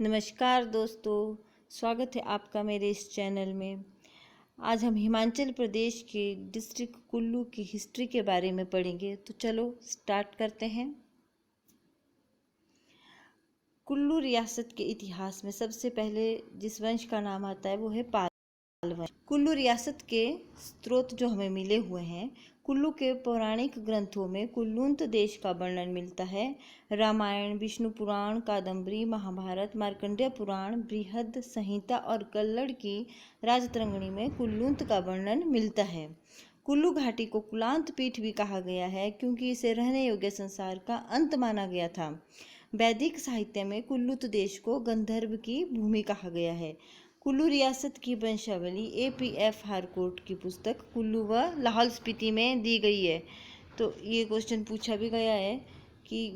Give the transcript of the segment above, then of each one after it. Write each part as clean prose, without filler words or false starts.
नमस्कार दोस्तों, स्वागत है आपका मेरे इस चैनल में। आज हम हिमाचल प्रदेश के डिस्ट्रिक्ट कुल्लू की हिस्ट्री के बारे में पढ़ेंगे। तो चलो स्टार्ट करते हैं। कुल्लू रियासत के इतिहास में सबसे पहले जिस वंश का नाम आता है वो है पाल वंश। कुल्लू रियासत के स्रोत जो हमें मिले हुए हैं, कुल्लू के पौराणिक ग्रंथों में कुल्लूंत देश का वर्णन मिलता है। रामायण, विष्णु पुराण, कादम्बरी, महाभारत, मार्कंडेय पुराण, बृहद संहिता और कल्लड़ की राजतरंगिणी में कुल्लूंत का वर्णन मिलता है। कुल्लू घाटी को कुलांत पीठ भी कहा गया है क्योंकि इसे रहने योग्य संसार का अंत माना गया था। वैदिक साहित्य में कुल्लूत देश को गंधर्व की भूमि कहा गया है। कुल्लू रियासत की वंशावली APF हारकोट की पुस्तक कुल्लू व लाहौल स्पीति में दी गई है। तो ये क्वेश्चन पूछा भी गया है कि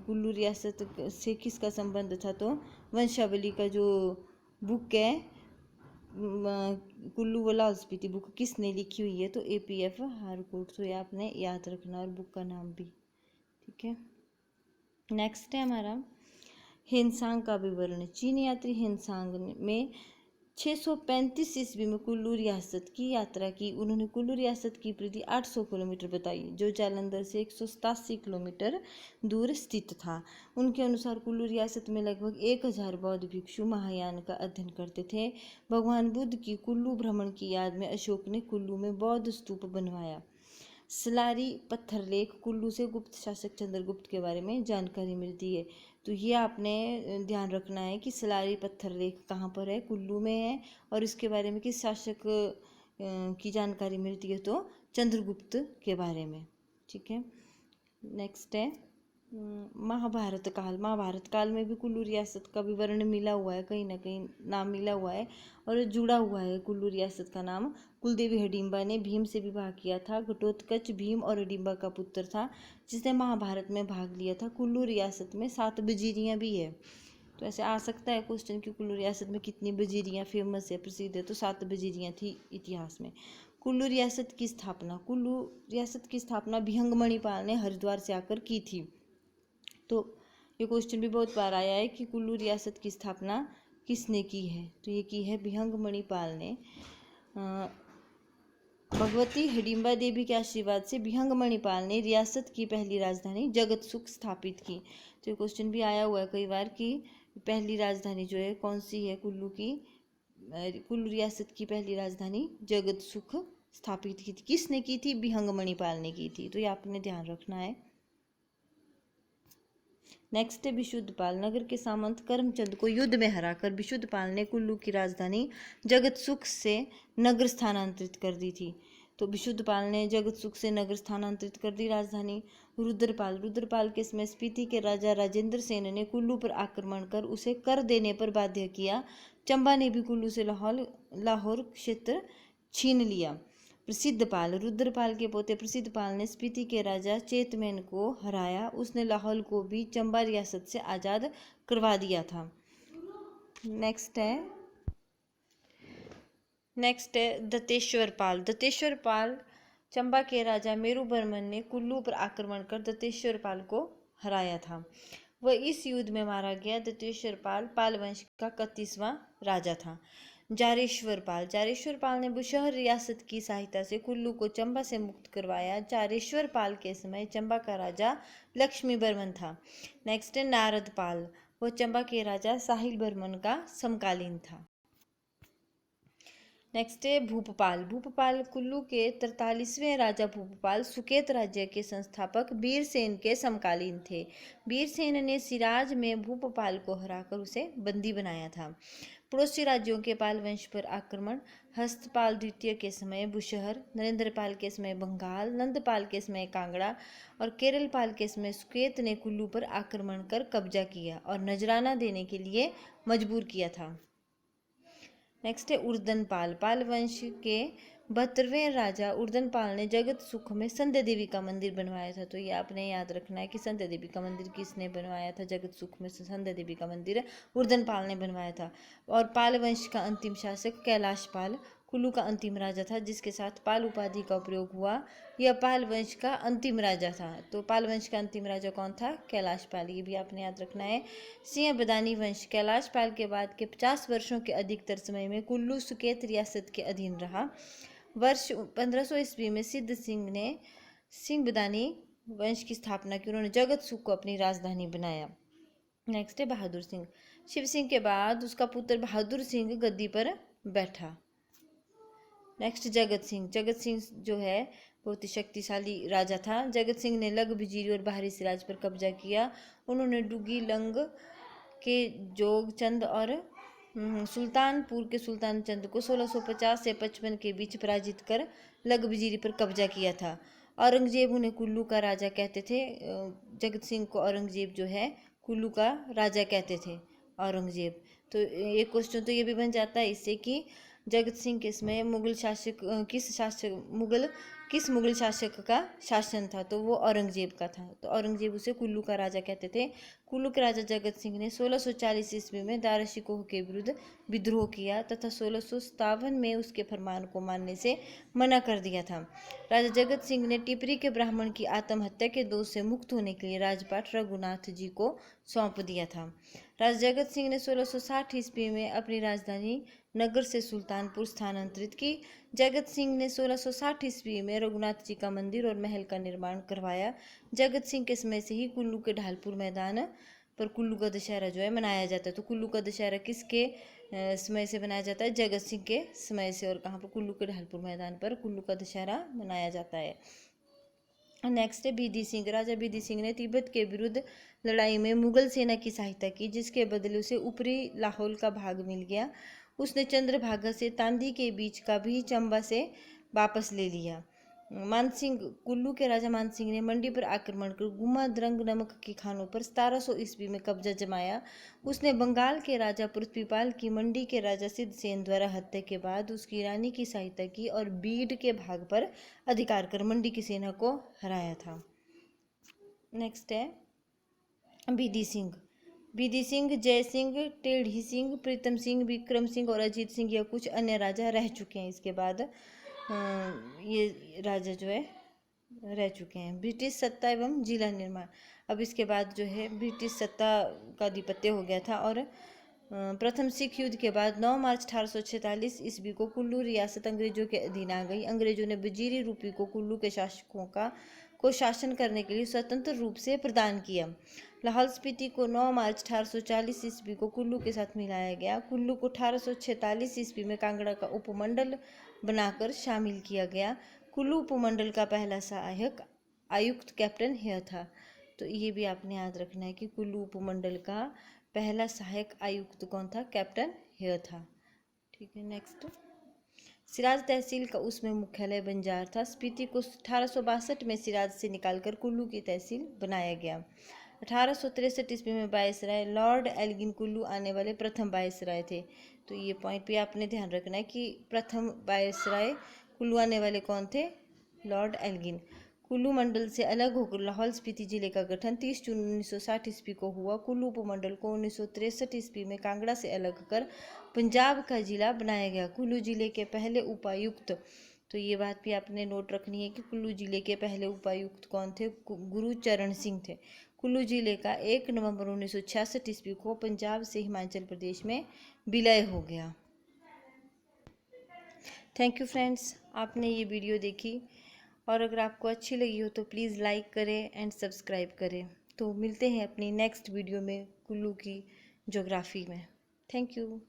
कुल्लू रियासत से किसका संबंध था। तो वंशावली का जो बुक है कुल्लू व लाहौल स्पीति बुक किसने लिखी हुई है, तो APF हारकोट। तो ये आपने याद रखना, और बुक का नाम भी। ठीक है, नेक्स्ट है हमारा हेनसांग का विवरण। चीन यात्री हेनसांग में 635 ईस्वी में कुल्लू रियासत की यात्रा की। उन्होंने कुल्लू रियासत की परिधि 800 किलोमीटर बताई, जो जालंधर से 187 किलोमीटर दूर स्थित था। उनके अनुसार कुल्लू रियासत में लगभग 1000 बौद्ध भिक्षु महायान का अध्ययन करते थे। भगवान बुद्ध की कुल्लू भ्रमण की याद में अशोक ने कुल्लू में बौद्ध स्तूप बनवाया। सलारी पत्थर लेख कुल्लू से गुप्त शासक चंद्रगुप्त के बारे में जानकारी मिलती है। तो ये आपने ध्यान रखना है कि सलारी पत्थर लेख कहाँ पर है, कुल्लू में है, और इसके बारे में किस शासक की जानकारी मिलती है, तो चंद्रगुप्त के बारे में। ठीक है, नेक्स्ट है महाभारत काल। महाभारत काल में भी कुल्लू रियासत का विवरण मिला हुआ है, कहीं ना कहीं नाम मिला हुआ है और जुड़ा हुआ है। कुल्लू रियासत का नाम कुलदेवी हिडिंबा ने भीम से विवाह किया था। घटोत्कच भीम और हिडिंबा का पुत्र था जिसने महाभारत में भाग लिया था। कुल्लू रियासत में 7 बजीरियाँ भी है। तो ऐसे आ सकता है क्वेश्चन कि कुल्लू रियासत में कितनी बजीरियाँ फेमस है, प्रसिद्ध है, तो 7 बजीरियाँ थी इतिहास में। कुल्लू रियासत की स्थापना। कुल्लू रियासत की स्थापना भिहंग मणिपाल ने हरिद्वार से आकर की थी। तो ये क्वेश्चन भी बहुत बार आया है कि कुल्लू रियासत की स्थापना किसने की है, तो ये की है भिहंग मणिपाल ने। भगवती हिडिंबा देवी के आशीर्वाद से भिहंग मणिपाल ने रियासत की पहली राजधानी जगत सुख स्थापित की। तो ये क्वेश्चन भी आया हुआ है कई बार कि पहली राजधानी जो है कौन सी है कुल्लू की। कुल्लू रियासत की पहली राजधानी जगत सुख स्थापित की थी। किसने की थी? भिहंग मणिपाल ने की थी। तो ये आपने ध्यान रखना है। नेक्स्ट है विशुद्धपाल। नगर के सामंत करमचंद को युद्ध में हराकर विशुद्धपाल ने कुल्लू की राजधानी जगत सुख से नगर स्थानांतरित कर दी थी। तो विशुद्धपाल ने जगत सुख से नगर स्थानांतरित कर दी राजधानी। रुद्रपाल। रुद्रपाल के समय स्पीति के राजा राजेंद्र सेन ने कुल्लू पर आक्रमण कर उसे कर देने पर बाध्य किया। चंबा ने भी कुल्लू से लाहौर क्षेत्र छीन लिया। प्रसिद्धपाल। रुद्रपाल के पोते प्रसिद्धपाल ने स्पीति के राजा चेतमेन को हराया। उसने लाहौल को भी चंबा रियासत से आज़ाद करवा दिया था। नेक्स्ट है दत्तेश्वर पाल। दत्तेश्वर पाल। चंबा के राजा मेरुवर्मन ने कुल्लू पर आक्रमण कर दत्तेश्वर पाल को हराया था। वह इस युद्ध में मारा गया। दत्तेश्वर पाल पाल वंश का 31वां राजा था। जारेश्वर पाल। जारेश्वर पाल ने बुशहर रियासत की सहायता से कुल्लू को चंबा से मुक्त करवाया। जारेश्वर पाल के समय चंबा का राजा लक्ष्मी बर्मन था। नेक्स्ट है नारद पाल। वह चंबा के राजा साहिल बर्मन का समकालीन था। नेक्स्ट है भूपपाल। भूपपाल कुल्लू के 43वें राजा भूपपाल सुकेत राज्य के संस्थापक वीरसेन के समकालीन थे। वीरसेन ने सिराज में भूपपाल को हराकर उसे बंदी बनाया था। पड़ोसी राज्यों के पाल वंश पर आक्रमण। हस्तपाल द्वितीय के समय बुशहर, नरेंद्रपाल के समय बंगाल, नंदपाल के समय कांगड़ा और केरलपाल के समय सुकेत ने कुल्लू पर आक्रमण कर कब्जा किया और नजराना देने के लिए मजबूर किया था। नेक्स्ट है उर्दनपाल। पाल वंश के 72वें राजा उर्दनपाल ने जगत सुख में संध्या देवी का मंदिर बनवाया था। तो ये आपने याद रखना है कि संध्या देवी का मंदिर किसने बनवाया था। जगत सुख में संध्या देवी का मंदिर उर्दनपाल ने बनवाया था। और पाल वंश का अंतिम शासक कैलाश पाल कुल्लू का अंतिम राजा था जिसके साथ पाल उपाधि का प्रयोग हुआ। यह पाल वंश का अंतिम राजा था। तो पाल वंश का अंतिम राजा कौन था? कैलाश पाल। ये भी आपने याद रखना है। सिंह बदानी वंश कैलाश पाल के बाद के 50 वर्षों के अधिकतर समय में कुल्लू सुकेत रियासत के अधीन रहा। वर्ष 1500 ईस्वी में सिद्ध सिंह ने सिंह बदानी वंश की स्थापना की। उन्होंने जगत सुख को अपनी राजधानी बनाया। नेक्स्ट है बहादुर सिंह। शिव सिंह के बाद उसका पुत्र बहादुर सिंह गद्दी पर बैठा। नेक्स्ट जगत सिंह। जगत सिंह जो है बहुत ही शक्तिशाली राजा था। जगत सिंह ने लग बिजीरी और बाहरी सिराज पर कब्जा किया। उन्होंने डुगी लंग के जोगचंद और सुल्तानपुर के सुल्तान चंद को 1650 से 55 के बीच पराजित कर लग बिजीरी पर कब्जा किया था। औरंगजेब उन्हें कुल्लू का राजा कहते थे। जगत सिंह को औरंगजेब जो है कुल्लू का राजा कहते थे, औरंगजेब। तो एक क्वेश्चन तो ये भी बन जाता है इससे कि जगत सिंह के समय मुगल शासक किस मुगल शासक का शासन था? तो वो औरंगजेब का था। तो औरंगजेब उसे कुल्लू का राजा कहते थे। कुल्लू के राजा जगत सिंह ने 1640 ईस्वी में दारा शिकोह के विरुद्ध विद्रोह किया तथा 1657 में उसके फरमान को मानने से मना कर दिया था। राजा जगत सिंह ने टिपरी के ब्राह्मण की आत्महत्या के दोष से मुक्त होने के लिए राजपाट रघुनाथ जी को सौंप दिया था। राजा जगत सिंह ने 1660 ईस्वी में अपनी राजधानी नगर से सुल्तानपुर स्थानांतरित की। जगत सिंह ने 1660 ईस्वी में रघुनाथ जी का मंदिर और महल का निर्माण करवाया। जगत सिंह के समय से ही कुल्लू के ढालपुर मैदान पर कुल्लू का दशहरा जो है मनाया जाता है। तो कुल्लू का दशहरा किसके समय से मनाया जाता है? जगत सिंह के समय से। और कहाँ पर? कुल्लू के ढालपुर मैदान पर कुल्लू का दशहरा मनाया जाता है। नेक्स्ट है बिधि सिंह। राजा बिधि सिंह ने तिब्बत के विरुद्ध लड़ाई में मुगल सेना की सहायता की, जिसके बदले उसे ऊपरी लाहौल का भाग मिल गया। उसने चंद्रभागा से तांदी के बीच का भी चंबा से वापस ले लिया। मानसिंह। कुल्लू के राजा मानसिंह ने मंडी पर आक्रमण कर गुमा द्रंग नमक की खानों पर 1700 ईस्वी में कब्जा जमाया। उसने बंगाल के राजा पृथ्वीपाल की मंडी के राजा सिद्धसेन द्वारा हत्या के बाद उसकी रानी की सहायता की और बीड के भाग पर अधिकार कर मंडी की सेना को हराया था। नेक्स्ट है बिधि सिंह। बिधि सिंह, जय सिंह, टेढ़ी सिंह, प्रीतम सिंह, विक्रम सिंह और अजीत सिंह या कुछ अन्य राजा रह चुके हैं। इसके बाद ये राजा जो है रह चुके हैं। ब्रिटिश सत्ता एवं जिला निर्माण। अब इसके बाद जो है ब्रिटिश सत्ता का आधिपत्य हो गया था और प्रथम सिख युद्ध के बाद 9 मार्च 1846 ईस्वी को कुल्लू रियासत अंग्रेजों के अधीन आ गई। अंग्रेजों ने वजीरी रूपी को कुल्लू के शासकों को शासन करने के लिए स्वतंत्र रूप से प्रदान किया। लाहौल स्पीति को 9 मार्च 1840 ईस्वी को कुल्लू के साथ मिलाया गया। कुल्लू को 1846 ईस्वी में कांगड़ा का उपमंडल बनाकर शामिल किया गया। कुल्लू उपमंडल का पहला सहायक आयुक्त कैप्टन हेयर था। तो ये भी आपने याद रखना है कि कुल्लू उपमंडल का पहला सहायक आयुक्त कौन था? कैप्टन हेयर था। ठीक है। नेक्स्ट सिराज तहसील का उसमें मुख्यालय बंजार था। स्पीति को 1862 में सिराज से निकालकर कुल्लू की तहसील बनाया गया। 1863 ईस्वी में वायसराय लॉर्ड एल्गिन कुल्लू आने वाले प्रथम वायसराय थे। तो ये पॉइंट भी आपने ध्यान रखना है कि प्रथम वायसराय कुल्लू आने वाले कौन थे? Lord Elgin. कुल्लू मंडल से अलग होकर लाहौल स्पीति जिले का गठन 30 जून 1960 ईस्वी को हुआ। कुल्लू उपमंडल को 1963 ईस्वी में कांगड़ा से अलग कर पंजाब का जिला बनाया गया। कुल्लू जिले के पहले उपायुक्त, तो ये बात भी आपने नोट रखनी है कि कुल्लू जिले के पहले उपायुक्त कौन थे? गुरुचरण सिंह थे। कुल्लू जिले का 1 नवंबर 1966 ईस्वी को पंजाब से हिमाचल प्रदेश में विलय हो गया। थैंक यू फ्रेंड्स, आपने ये वीडियो देखी और अगर आपको अच्छी लगी हो तो प्लीज़ लाइक करें एंड सब्सक्राइब करें। तो मिलते हैं अपनी नेक्स्ट वीडियो में कुल्लू की ज्योग्राफी में। Thank you.